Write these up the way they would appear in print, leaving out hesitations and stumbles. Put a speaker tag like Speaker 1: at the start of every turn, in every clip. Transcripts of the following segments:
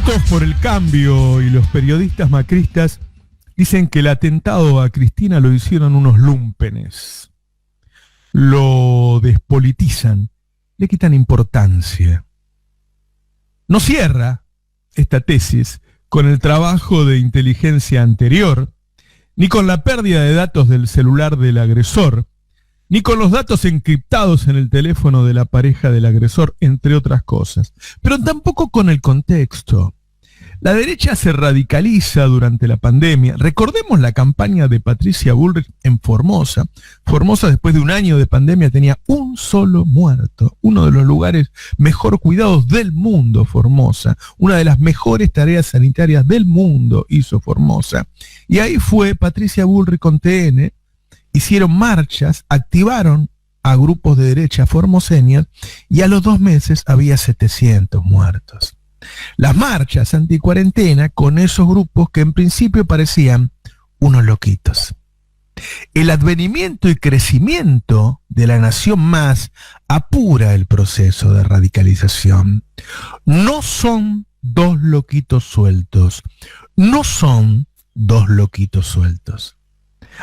Speaker 1: Juntos por el Cambio y los periodistas macristas dicen que el atentado a Cristina lo hicieron unos lúmpenes. Lo despolitizan, le quitan importancia. No cierra esta tesis con el trabajo de inteligencia anterior, ni con la pérdida de datos del celular del agresor, ni con los datos encriptados en el teléfono de la pareja del agresor, entre otras cosas, pero tampoco con el contexto. La derecha se radicaliza durante la pandemia. Recordemos la campaña de Patricia Bullrich en Formosa. Formosa, después de un año de pandemia, tenía un solo muerto. Uno de los lugares mejor cuidados del mundo, Formosa. Una de las mejores tareas sanitarias del mundo hizo Formosa. Y ahí fue Patricia Bullrich con TN. Hicieron marchas, activaron a grupos de derecha formoseños y a los 2 meses había 700 muertos. Las marchas anticuarentena con esos grupos que en principio parecían unos loquitos. El advenimiento y crecimiento de la Nación Más apura el proceso de radicalización. No son 2 loquitos sueltos. No son 2 loquitos sueltos.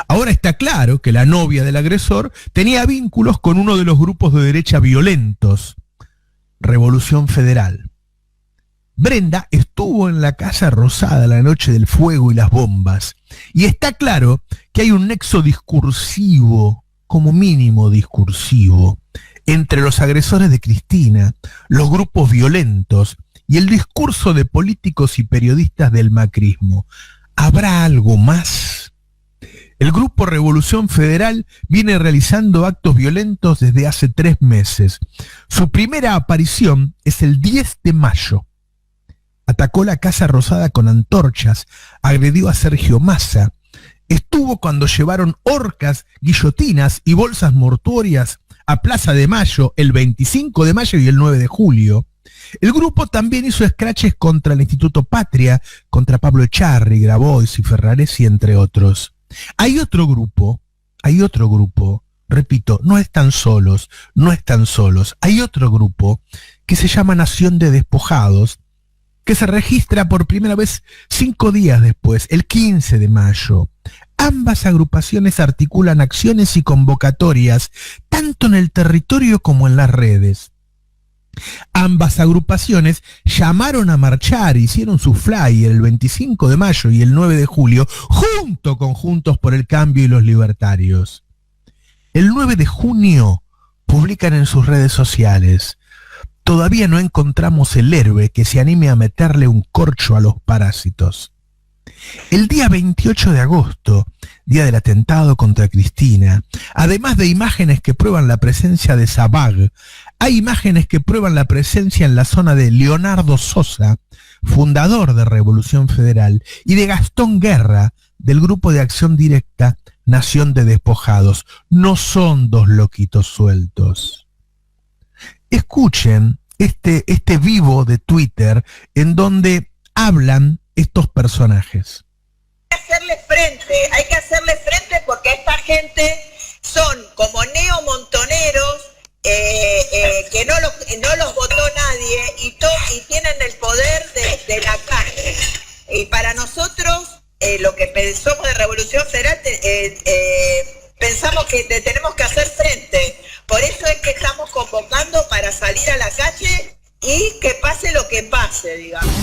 Speaker 1: Ahora está claro que la novia del agresor tenía vínculos con uno de los grupos de derecha violentos, Revolución Federal. Brenda estuvo en la Casa Rosada la noche del fuego y las bombas, y está claro que hay un nexo discursivo, como mínimo discursivo, entre los agresores de Cristina, los grupos violentos y el discurso de políticos y periodistas del macrismo. ¿Habrá algo más? El grupo Revolución Federal viene realizando actos violentos desde hace 3 meses. Su primera aparición es el 10 de mayo. Atacó la Casa Rosada con antorchas, agredió a Sergio Massa. Estuvo cuando llevaron horcas, guillotinas y bolsas mortuorias a Plaza de Mayo el 25 de mayo y el 9 de julio. El grupo también hizo escraches contra el Instituto Patria, contra Pablo Echarri, Grabois y Ferraresi, entre otros. Hay otro grupo, repito, no están solos, hay otro grupo que se llama Nación de Despojados, que se registra por primera vez 5 días después, el 15 de mayo. Ambas agrupaciones articulan acciones y convocatorias, tanto en el territorio como en las redes. Ambas agrupaciones llamaron a marchar, hicieron su flyer el 25 de mayo y el 9 de julio, junto con Juntos por el Cambio y los Libertarios. El 9 de junio publican en sus redes sociales: todavía no encontramos el héroe que se anime a meterle un corcho a los parásitos. El día 28 de agosto, día del atentado contra Cristina, además de imágenes que prueban la presencia de Sabag, hay imágenes que prueban la presencia en la zona de Leonardo Sosa, fundador de Revolución Federal, y de Gastón Guerra, del Grupo de Acción Directa Nación de Despojados. No son 2 loquitos sueltos. Escuchen este vivo de Twitter en donde hablan estos personajes.
Speaker 2: Hay que hacerle frente porque esta gente son como neomontoneros que no los votó nadie y tienen el poder de la calle. Y para nosotros, lo que pensamos de Revolución Federal, pensamos que tenemos que hacer frente. Por eso es que estamos convocando para salir a la calle y que pase lo que pase, digamos.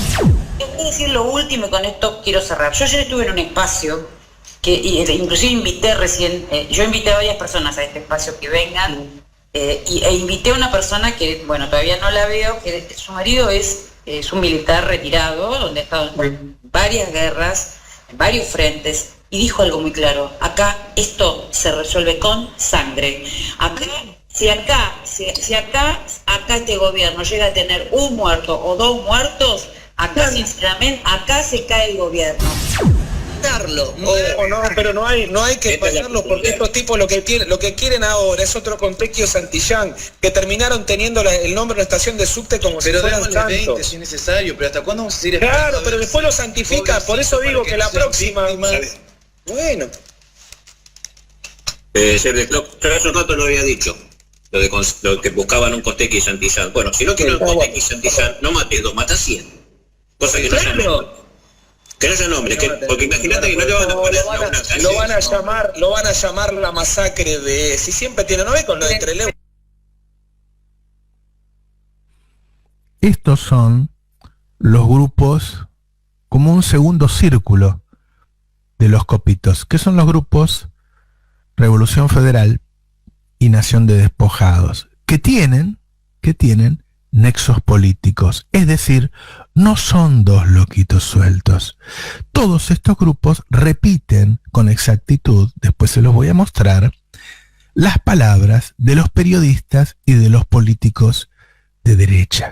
Speaker 3: Quiero decir lo último y con esto quiero cerrar. Yo ayer estuve en un espacio que inclusive invité recién, yo invité a varias personas a este espacio que vengan e invité a una persona que, bueno, todavía no la veo, que su marido es un militar retirado, donde ha estado en varias guerras, en varios frentes, y dijo algo muy claro: acá esto se resuelve con sangre. Si acá este gobierno llega a tener un muerto o 2 muertos, acá sinceramente, acá se cae el gobierno.
Speaker 4: No, pero no hay que pasarlo, porque estos tipos lo que quieren ahora es otro Contequio Santillán, que terminaron teniendo el nombre de la estación de subte como si fueran santos. 20 si es necesario, pero ¿hasta cuándo vamos a seguir esperando? Claro, pero después lo santifica, por eso digo que la próxima... Bueno.
Speaker 5: Yo hace un rato lo había dicho, lo que buscaban un Contequio Santillán. Bueno, si no quieren un Contequio Santillán, no mates 2, mata 100. Cosa que no haya nombre. Que no haya nombre, porque imagínate que no le van a poner a una calle.
Speaker 4: Lo van a llamar la masacre de... Si siempre tiene, ¿no ve con lo de Trelew?
Speaker 1: Estos son los grupos como un segundo círculo de los copitos, que son los grupos Revolución Federal y Nación de Despojados, que tienen nexos políticos, es decir, no son dos loquitos sueltos. Todos estos grupos repiten con exactitud, después se los voy a mostrar, las palabras de los periodistas y de los políticos de derecha.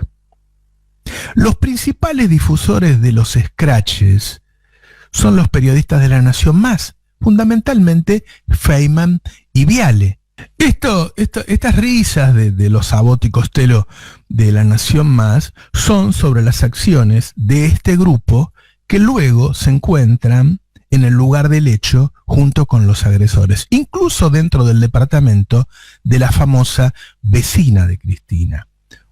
Speaker 1: Los principales difusores de los scratches son los periodistas de La Nación Más, fundamentalmente Feynman y Viale. Estas risas de los Sabot y Costello de La Nación Más son sobre las acciones de este grupo que luego se encuentran en el lugar del hecho junto con los agresores, incluso dentro del departamento de la famosa vecina de Cristina.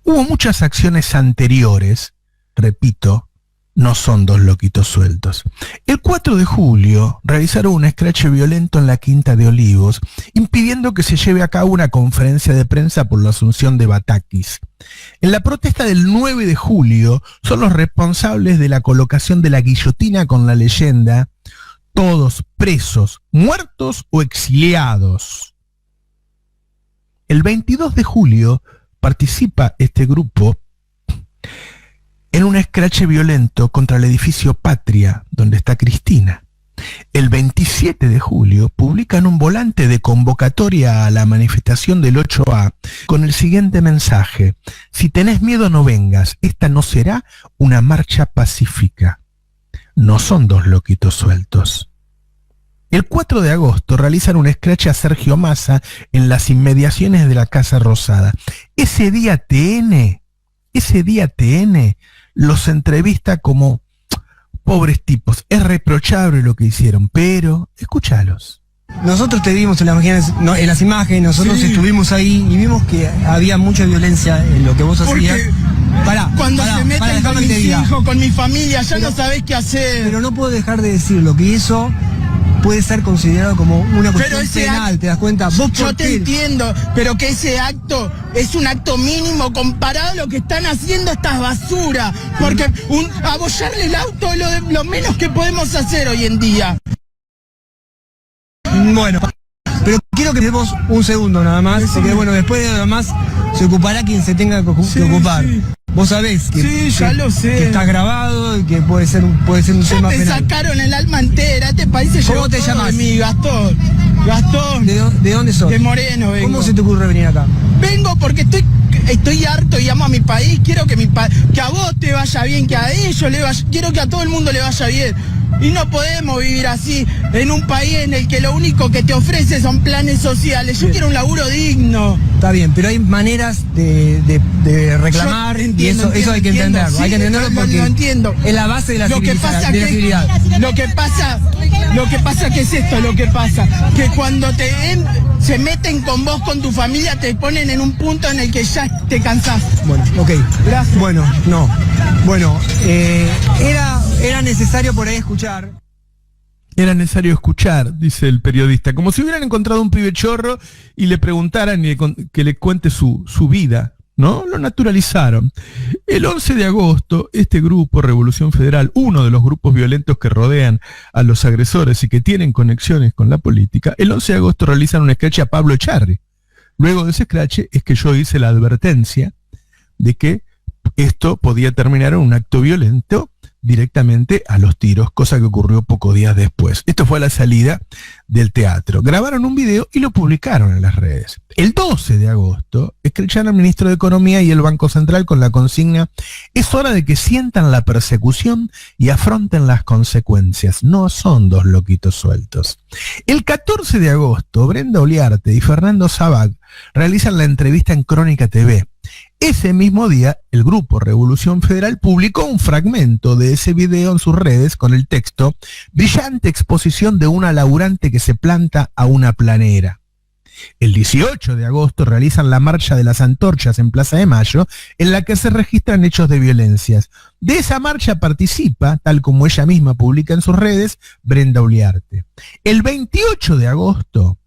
Speaker 1: Hubo muchas acciones anteriores, repito, no son dos loquitos sueltos. El 4 de julio realizaron un escrache violento en la Quinta de Olivos, impidiendo que se lleve a cabo una conferencia de prensa por la asunción de Batakis. En la protesta del 9 de julio son los responsables de la colocación de la guillotina con la leyenda "Todos presos, muertos o exiliados". El 22 de julio participa este grupo en un escrache violento contra el edificio Patria, donde está Cristina. El 27 de julio publican un volante de convocatoria a la manifestación del 8A con el siguiente mensaje: si tenés miedo no vengas, esta no será una marcha pacífica. No son dos loquitos sueltos. El 4 de agosto realizan un escrache a Sergio Massa en las inmediaciones de la Casa Rosada. Ese día TN los entrevista como pobres tipos. Es reprochable lo que hicieron, pero escúchalos.
Speaker 6: Nosotros te vimos en las imágenes, nosotros estuvimos ahí y vimos que había mucha violencia en lo que vos hacías.
Speaker 7: Cuando se meten con mis hijos, con mi familia, ya no sabés qué hacer.
Speaker 6: Pero no puedo dejar de decirlo, que eso puede ser considerado como una cuestión penal, ¿te das cuenta?
Speaker 7: Yo te entiendo, pero que ese acto es un acto mínimo comparado a lo que están haciendo estas basuras, porque abollarle el auto es lo menos que podemos hacer hoy en día.
Speaker 6: Bueno, pero quiero que demos un segundo nada más, porque bueno, después de lo demás se ocupará quien se tenga que ocupar.
Speaker 7: Sí.
Speaker 6: Vos sabés que,
Speaker 7: ya lo sé,
Speaker 6: que está grabado y que puede ser un tema
Speaker 7: penal. Me sacaron el alma entera, este país se llevó.
Speaker 6: ¿Cómo te llamas?
Speaker 7: Gastón.
Speaker 6: ¿De dónde sos?
Speaker 7: De Moreno vengo.
Speaker 6: ¿Cómo se te ocurre venir acá?
Speaker 7: Vengo porque estoy harto y amo a mi país, quiero que que a vos te vaya bien, que a ellos quiero que a todo el mundo le vaya bien. Y no podemos vivir así, en un país en el que lo único que te ofrece son planes sociales. Yo quiero un laburo digno.
Speaker 6: Está bien, pero hay maneras de reclamar, y eso hay que entenderlo.
Speaker 7: Sí,
Speaker 6: hay que entenderlo porque
Speaker 7: lo entiendo.
Speaker 6: Es la base de la civilidad.
Speaker 7: Lo que pasa que es esto, que cuando se meten con vos, con tu familia, te ponen en un punto en el que ya te cansás.
Speaker 6: Bueno, ok.
Speaker 7: Gracias.
Speaker 6: Bueno, no. Bueno, era necesario por ahí escuchar.
Speaker 1: Era necesario escuchar, dice el periodista, como si hubieran encontrado un pibe chorro y le preguntaran que le cuente su vida, ¿no? Lo naturalizaron. El 11 de agosto, este grupo, Revolución Federal, uno de los grupos violentos que rodean a los agresores y que tienen conexiones con la política, el 11 de agosto realizan un escrache a Pablo Echarri. Luego de ese escrache es que yo hice la advertencia de que esto podía terminar en un acto violento directamente a los tiros, cosa que ocurrió pocos días después. Esto fue a la salida del teatro. Grabaron un video y lo publicaron en las redes. El 12 de agosto, escracharon al ministro de Economía y el Banco Central con la consigna: es hora de que sientan la persecución y afronten las consecuencias. No son dos loquitos sueltos. El 14 de agosto, Brenda Oliarte y Fernando Sabag realizan la entrevista en Crónica TV. Ese mismo día, el grupo Revolución Federal publicó un fragmento de ese video en sus redes con el texto: brillante exposición de una laburante que se planta a una planera. El 18 de agosto realizan la Marcha de las Antorchas en Plaza de Mayo, en la que se registran hechos de violencias. De esa marcha participa, tal como ella misma publica en sus redes, Brenda Uliarte. El 28 de agosto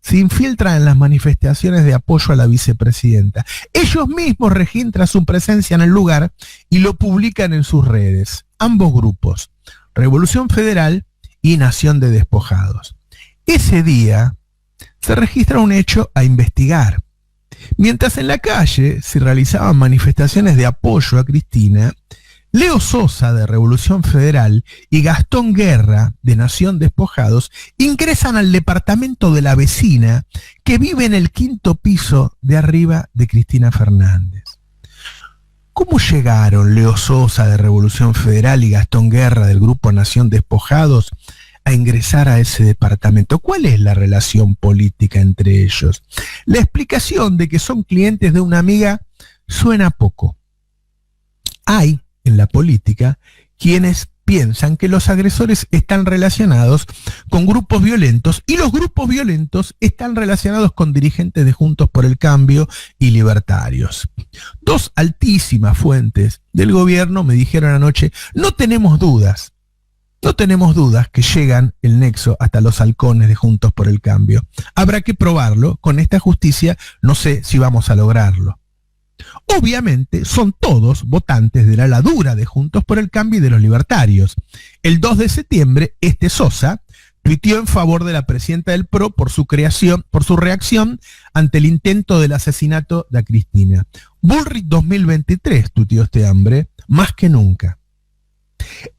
Speaker 1: se infiltran en las manifestaciones de apoyo a la vicepresidenta. Ellos mismos registran su presencia en el lugar y lo publican en sus redes. Ambos grupos, Revolución Federal y Nación de Despojados. Ese día se registra un hecho a investigar. Mientras en la calle se realizaban manifestaciones de apoyo a Cristina, Leo Sosa, de Revolución Federal, y Gastón Guerra, de Nación Despojados, ingresan al departamento de la vecina que vive en el 5º piso de arriba de Cristina Fernández. ¿Cómo llegaron Leo Sosa, de Revolución Federal, y Gastón Guerra, del grupo Nación Despojados, a ingresar a ese departamento? ¿Cuál es la relación política entre ellos? La explicación de que son clientes de una amiga suena poco. Hay en la política quienes piensan que los agresores están relacionados con grupos violentos y los grupos violentos están relacionados con dirigentes de Juntos por el Cambio y libertarios. Dos altísimas fuentes del gobierno me dijeron anoche: no tenemos dudas que llegan el nexo hasta los halcones de Juntos por el Cambio. Habrá que probarlo, con esta justicia no sé si vamos a lograrlo. Obviamente son todos votantes de la ala dura de Juntos por el Cambio y de los libertarios. El 2 de septiembre, Sosa tuiteó en favor de la presidenta del PRO por su reacción ante el intento del asesinato de Cristina. Bullrich 2023, tuiteó este hombre, más que nunca.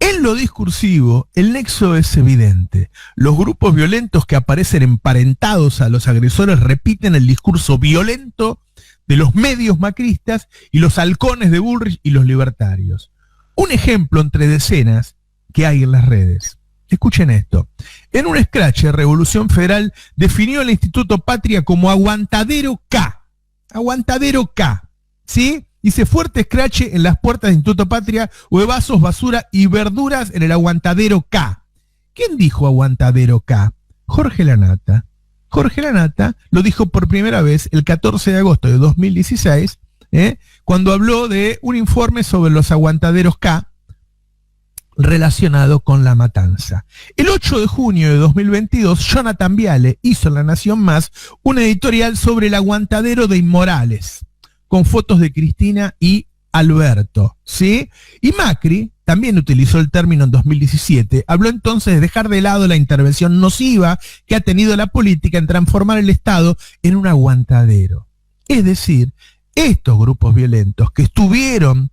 Speaker 1: En lo discursivo, el nexo es evidente. Los grupos violentos que aparecen emparentados a los agresores repiten el discurso violento de los medios macristas y los halcones de Bullrich y los libertarios. Un ejemplo entre decenas que hay en las redes. Escuchen esto. En un scratch, Revolución Federal definió el Instituto Patria como aguantadero K. Aguantadero K. ¿Sí? Dice: fuerte scratch en las puertas del Instituto Patria, huevazos, basura y verduras en el aguantadero K. ¿Quién dijo aguantadero K? Jorge Lanata. Jorge Lanata lo dijo por primera vez el 14 de agosto de 2016, cuando habló de un informe sobre los aguantaderos K relacionado con la matanza. El 8 de junio de 2022, Jonathan Viale hizo en La Nación Más un editorial sobre el aguantadero de Inmorales, con fotos de Cristina y Alberto, ¿sí? Y Macri también utilizó el término en 2017, habló entonces de dejar de lado la intervención nociva que ha tenido la política en transformar el Estado en un aguantadero. Es decir, estos grupos violentos que estuvieron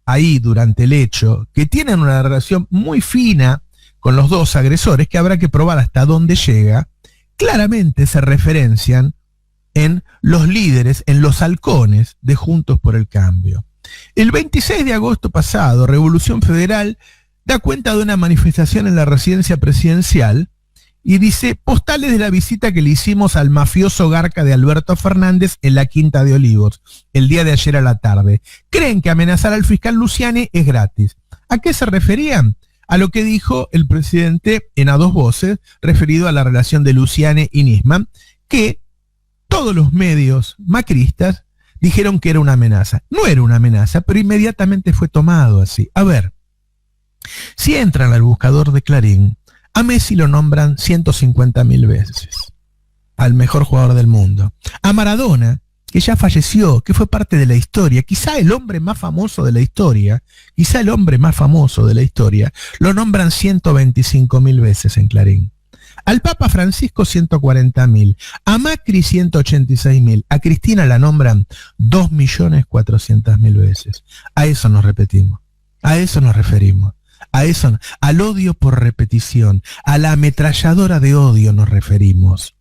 Speaker 1: ahí durante el hecho, que tienen una relación muy fina con los dos agresores, que habrá que probar hasta dónde llega, claramente se referencian en los líderes, en los halcones de Juntos por el Cambio. El 26 de agosto pasado, Revolución Federal da cuenta de una manifestación en la residencia presidencial y dice: postales de la visita que le hicimos al mafioso garca de Alberto Fernández en la Quinta de Olivos, el día de ayer a la tarde. Creen que amenazar al fiscal Luciani es gratis. ¿A qué se referían? A lo que dijo el presidente en A Dos Voces, referido a la relación de Luciani y Nisman, que todos los medios macristas dijeron que era una amenaza. No era una amenaza, pero inmediatamente fue tomado así. A ver, si entran al buscador de Clarín, a Messi lo nombran 150.000 veces, al mejor jugador del mundo. A Maradona, que ya falleció, que fue parte de la historia, quizá el hombre más famoso de la historia, lo nombran 125.000 veces en Clarín. Al Papa Francisco 140.000, a Macri 186.000, a Cristina la nombran 2.400.000 veces. A eso nos repetimos, a eso nos referimos, a eso, al odio por repetición, a la ametralladora de odio nos referimos.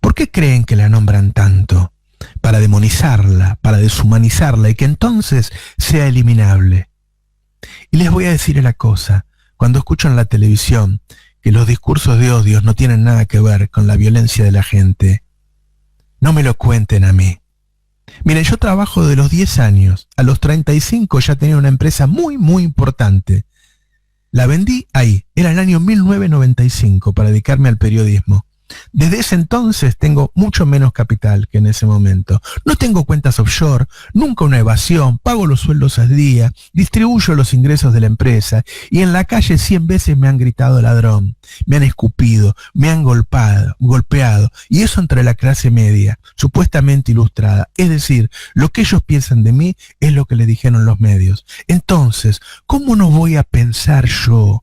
Speaker 1: ¿Por qué creen que la nombran tanto? Para demonizarla, para deshumanizarla y que entonces sea eliminable. Y les voy a decir una cosa: cuando escucho en la televisión que los discursos de odio no tienen nada que ver con la violencia de la gente, no me lo cuenten a mí. Miren, yo trabajo de los 10 años, a los 35 ya tenía una empresa muy, muy importante. La vendí ahí, era el año 1995, para dedicarme al periodismo. Desde ese entonces tengo mucho menos capital que en ese momento. No tengo cuentas offshore, nunca una evasión, pago los sueldos al día, distribuyo los ingresos de la empresa y en la calle 100 veces me han gritado ladrón, me han escupido, me han golpeado y eso entre la clase media, supuestamente ilustrada. Es decir, lo que ellos piensan de mí es lo que le dijeron los medios. Entonces, ¿cómo no voy a pensar yo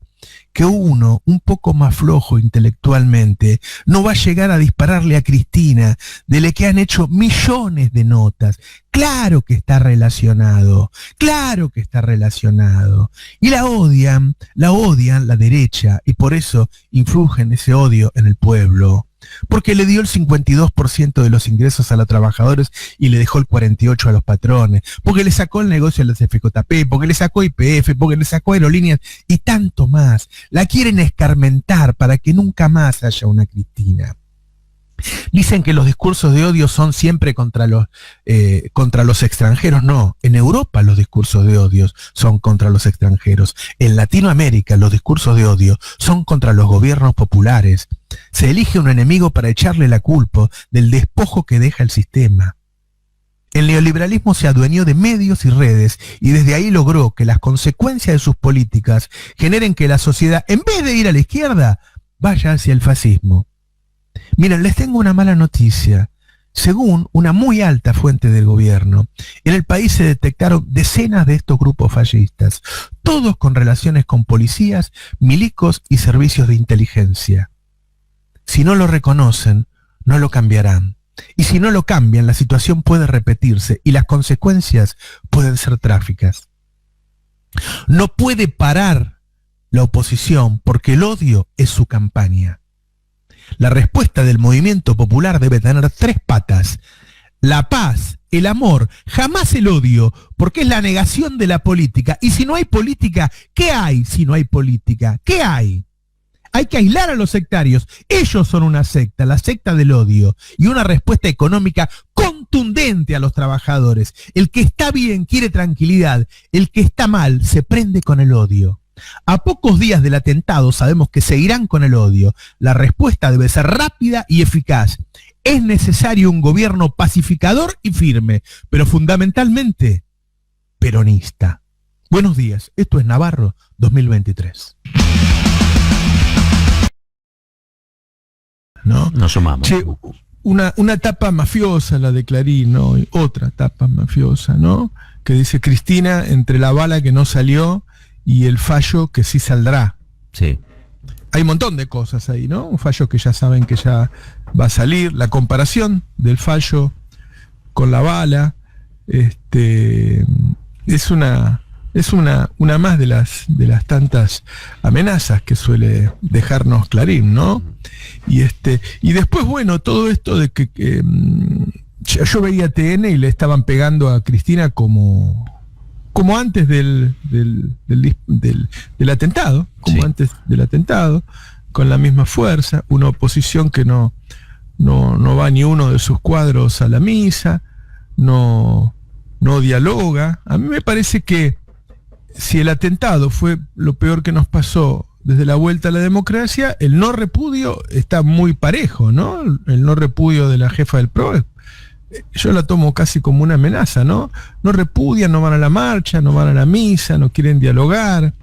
Speaker 1: que uno, un poco más flojo intelectualmente, no va a llegar a dispararle a Cristina, de la que han hecho millones de notas? Claro que está relacionado, claro que está relacionado. Y la odian la derecha, y por eso influyen ese odio en el pueblo. Porque le dio el 52% de los ingresos a los trabajadores y le dejó el 48% a los patrones, porque le sacó el negocio a los FJP, porque le sacó IPF, porque le sacó aerolíneas y tanto más. La quieren escarmentar para que nunca más haya una Cristina. Dicen que los discursos de odio son siempre contra los extranjeros. No, en Europa los discursos de odio son contra los extranjeros. En Latinoamérica los discursos de odio son contra los gobiernos populares. Se elige un enemigo para echarle la culpa del despojo que deja el sistema. El neoliberalismo se adueñó de medios y redes y desde ahí logró que las consecuencias de sus políticas generen que la sociedad, en vez de ir a la izquierda, vaya hacia el fascismo. Miren, les tengo una mala noticia. Según una muy alta fuente del gobierno, en el país se detectaron decenas de estos grupos fascistas, todos con relaciones con policías, milicos y servicios de inteligencia. Si no lo reconocen, no lo cambiarán. Y si no lo cambian, la situación puede repetirse y las consecuencias pueden ser trágicas. No puede parar la oposición porque el odio es su campaña. La respuesta del movimiento popular debe tener 3 patas: la paz, el amor, jamás el odio, porque es la negación de la política. Y si no hay política, ¿qué hay si no hay política? ¿Qué hay? Hay que aislar a los sectarios. Ellos son una secta, la secta del odio, y una respuesta económica contundente a los trabajadores. El que está bien quiere tranquilidad, el que está mal se prende con el odio. A pocos días del atentado sabemos que seguirán con el odio. La respuesta debe ser rápida y eficaz. Es necesario un gobierno pacificador y firme, pero fundamentalmente peronista. Buenos días, esto es Navarro 2023. ¿No?
Speaker 8: Nos sumamos.
Speaker 1: Che, una tapa mafiosa la de Clarín, ¿no? Y otra tapa mafiosa, ¿no? Que dice Cristina entre la bala que no salió y el fallo que sí saldrá.
Speaker 8: Sí.
Speaker 1: Hay un montón de cosas ahí, ¿no? Un fallo que ya saben que ya va a salir, la comparación del fallo con la bala, es una más de las tantas amenazas que suele dejarnos Clarín, ¿no? Y después, bueno, todo esto de que yo veía TN y le estaban pegando a Cristina como antes del atentado,
Speaker 8: Sí.
Speaker 1: Antes del atentado, con la misma fuerza, una oposición que no va ni uno de sus cuadros a la misa, no dialoga. A mí me parece que si el atentado fue lo peor que nos pasó desde la vuelta a la democracia, el no repudio está muy parejo, ¿no? El no repudio de la jefa del PRO, yo la tomo casi como una amenaza, ¿no? No repudian, no van a la marcha, no van a la misa, no quieren dialogar.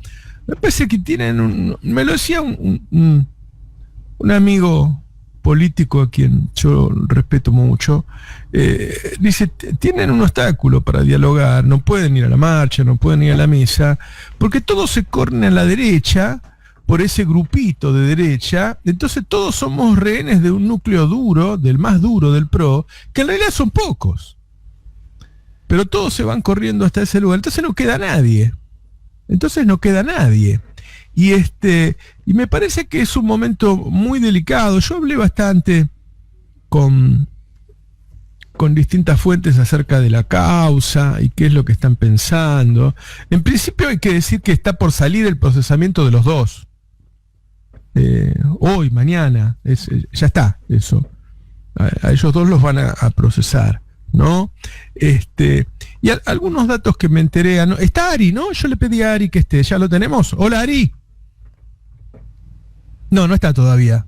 Speaker 1: Me parece que tienen me lo decía un amigo político a quien yo respeto mucho, dice, tienen un obstáculo para dialogar, no pueden ir a la marcha, no pueden ir a la misa, porque todos se corren a la derecha, por ese grupito de derecha, entonces todos somos rehenes de un núcleo duro, del más duro del PRO, que en realidad son pocos. Pero todos se van corriendo hasta ese lugar, entonces no queda nadie. Y me parece que es un momento muy delicado. Yo hablé bastante con distintas fuentes acerca de la causa y qué es lo que están pensando. En principio hay que decir que está por salir el procesamiento de los dos. Hoy, mañana, ya está eso. A ellos dos los van a procesar, ¿no? Y algunos datos que me enteré. ¿No? Está Ari, ¿no? Yo le pedí a Ari que esté. ¿Ya lo tenemos? Hola, Ari. No está todavía.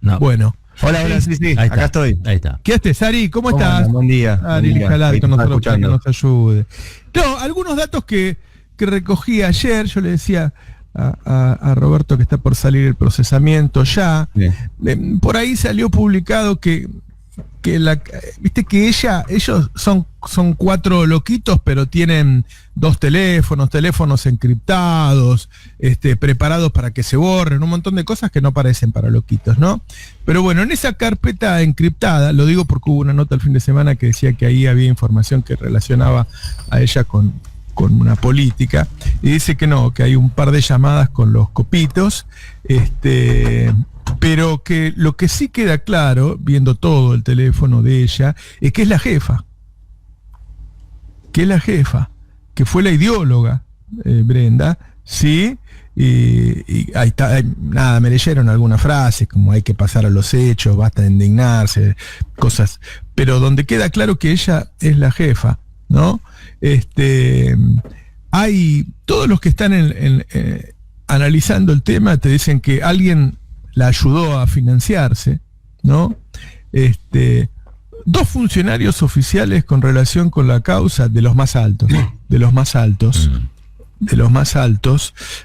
Speaker 8: No.
Speaker 1: Bueno,
Speaker 8: Hola, sí, acá estoy.
Speaker 9: Ahí está.
Speaker 1: ¿Qué haces, Ari? ¿Cómo estás?
Speaker 8: Andan? Buen día.
Speaker 1: Ari
Speaker 8: Buen día.
Speaker 1: Jalal
Speaker 8: Ahí
Speaker 1: con
Speaker 8: te estaba
Speaker 1: nosotros para que
Speaker 8: escuchando.
Speaker 1: nos ayude. No, algunos datos que recogí ayer, yo le decía a Roberto que está por salir el procesamiento ya. Por ahí salió publicado que viste que ellos son 4 loquitos, pero tienen 2 teléfonos encriptados, preparados para que se borren, un montón de cosas que no parecen para loquitos, ¿no? Pero bueno, en esa carpeta encriptada, lo digo porque hubo una nota el fin de semana que decía que ahí había información que relacionaba a ella con una política, y dice que no, que hay un par de llamadas con los copitos, pero que lo que sí queda claro, viendo todo el teléfono de ella, es que es la jefa. Que fue la ideóloga, Brenda, ¿sí? Y ahí está, nada, me leyeron algunas frases, como hay que pasar a los hechos, basta de indignarse, cosas, pero donde queda claro que ella es la jefa, ¿no? Hay, todos los que están analizando el tema te dicen que alguien la ayudó a financiarse, ¿no? 2 funcionarios oficiales con relación con la causa, de los más altos,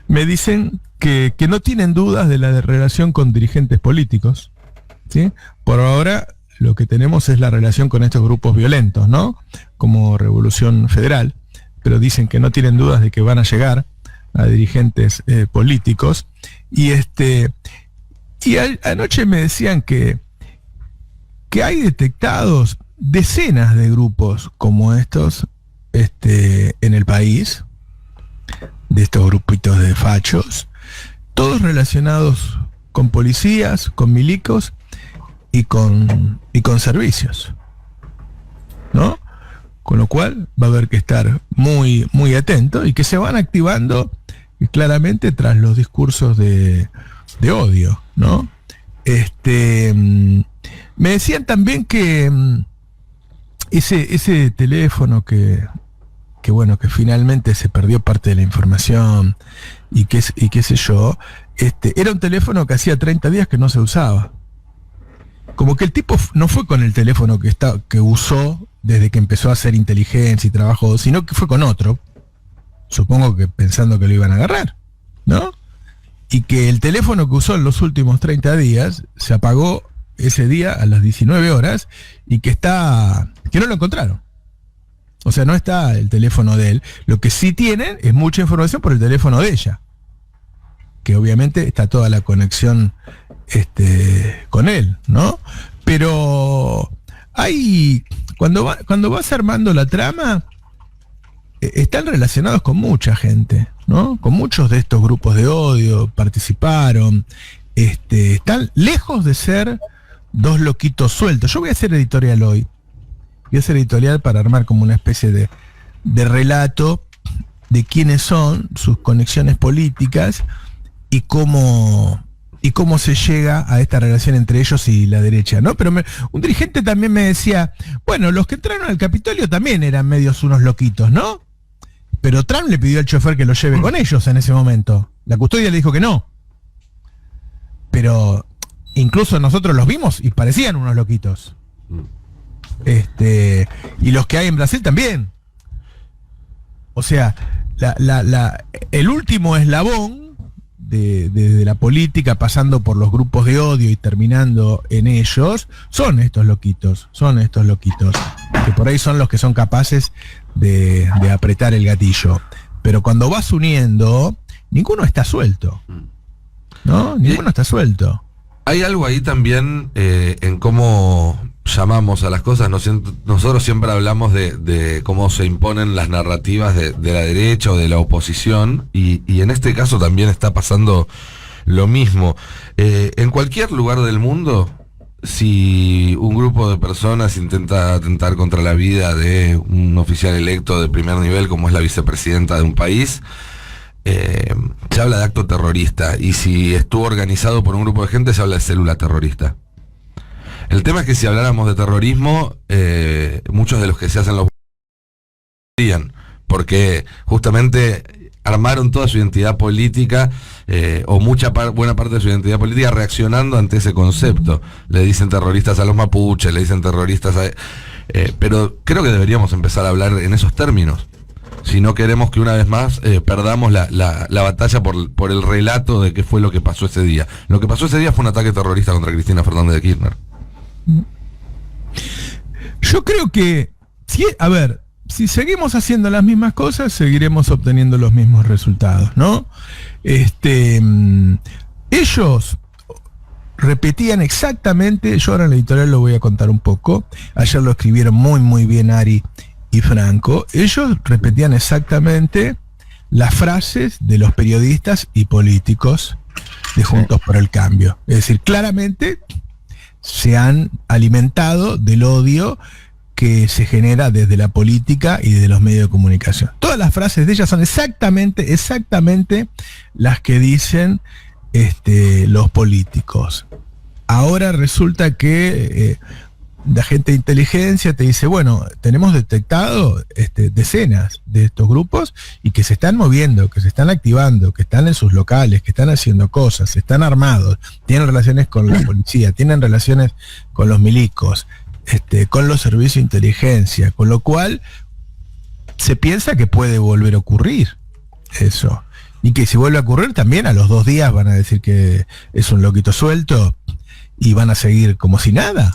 Speaker 1: me dicen que no tienen dudas de la relación con dirigentes políticos, ¿sí? Por ahora lo que tenemos es la relación con estos grupos violentos, ¿no? Como Revolución Federal, pero dicen que no tienen dudas de que van a llegar a dirigentes políticos. Y anoche me decían que hay detectados decenas de grupos como estos en el país, de estos grupitos de fachos, todos relacionados con policías, con milicos y con servicios, ¿no? Con lo cual va a haber que estar muy, muy atento y que se van activando claramente tras los discursos de odio, ¿no? Me decían también que ese teléfono que bueno, que finalmente se perdió parte de la información y qué sé yo, era un teléfono que hacía 30 días que no se usaba. Como que el tipo no fue con el teléfono que usó desde que empezó a hacer inteligencia y trabajo, sino que fue con otro, supongo que pensando que lo iban a agarrar, ¿no? Y que el teléfono que usó en los últimos 30 días se apagó ese día a las 19 horas y que no lo encontraron. O sea, no está el teléfono de él. Lo que sí tienen es mucha información por el teléfono de ella, que obviamente está toda la conexión con él, ¿no? Pero cuando vas armando la trama, están relacionados con mucha gente, ¿no? Con muchos de estos grupos de odio, participaron, están lejos de ser 2 loquitos sueltos. Yo voy a hacer editorial hoy. Voy a hacer editorial para armar como una especie de relato de quiénes son, sus conexiones políticas y cómo se llega a esta relación entre ellos y la derecha, ¿no? Pero un dirigente también me decía, bueno, los que entraron al Capitolio también eran medios unos loquitos, ¿no? Pero Trump le pidió al chofer que lo lleve con ellos en ese momento. La custodia le dijo que no. Pero incluso nosotros los vimos y parecían unos loquitos. Y los que hay en Brasil también. O sea, el último eslabón de la política, pasando por los grupos de odio y terminando en ellos, son estos loquitos, que por ahí son los que son capaces de apretar el gatillo. Pero cuando vas uniendo, ninguno está suelto, ¿no? Ninguno está suelto.
Speaker 10: Hay algo ahí también en cómo llamamos a las cosas. Nosotros siempre hablamos de cómo se imponen las narrativas de la derecha o de la oposición, y en este caso también está pasando lo mismo. En cualquier lugar del mundo, si un grupo de personas intenta atentar contra la vida de un oficial electo de primer nivel, como es la vicepresidenta de un país, se habla de acto terrorista, y si estuvo organizado por un grupo de gente, se habla de célula terrorista. El tema es que si habláramos de terrorismo, muchos de los que se hacen los porque justamente armaron toda su identidad política, o buena parte de su identidad política reaccionando ante ese concepto. Le dicen terroristas a los mapuches, le dicen terroristas a... pero creo que deberíamos empezar a hablar en esos términos, si no queremos que una vez más perdamos la batalla por el relato de qué fue lo que pasó ese día. Lo que pasó ese día fue un ataque terrorista contra Cristina Fernández de Kirchner.
Speaker 1: Yo creo que, si seguimos haciendo las mismas cosas, seguiremos obteniendo los mismos resultados, ¿no? Ellos repetían exactamente, yo ahora en la editorial lo voy a contar un poco, ayer lo escribieron muy muy bien Ari y Franco, ellos repetían exactamente las frases de los periodistas y políticos de Juntos por el Cambio. Es decir, claramente se han alimentado del odio que se genera desde la política y desde los medios de comunicación. Todas las frases de ellas son exactamente las que dicen los políticos. Ahora resulta que la gente de inteligencia te dice, bueno, tenemos detectado decenas de estos grupos y que se están moviendo, que se están activando, que están en sus locales, que están haciendo cosas, están armados, tienen relaciones con la policía, tienen relaciones con los milicos, con los servicios de inteligencia, con lo cual se piensa que puede volver a ocurrir eso. Y que si vuelve a ocurrir también a los 2 días van a decir que es un loquito suelto y van a seguir como si nada.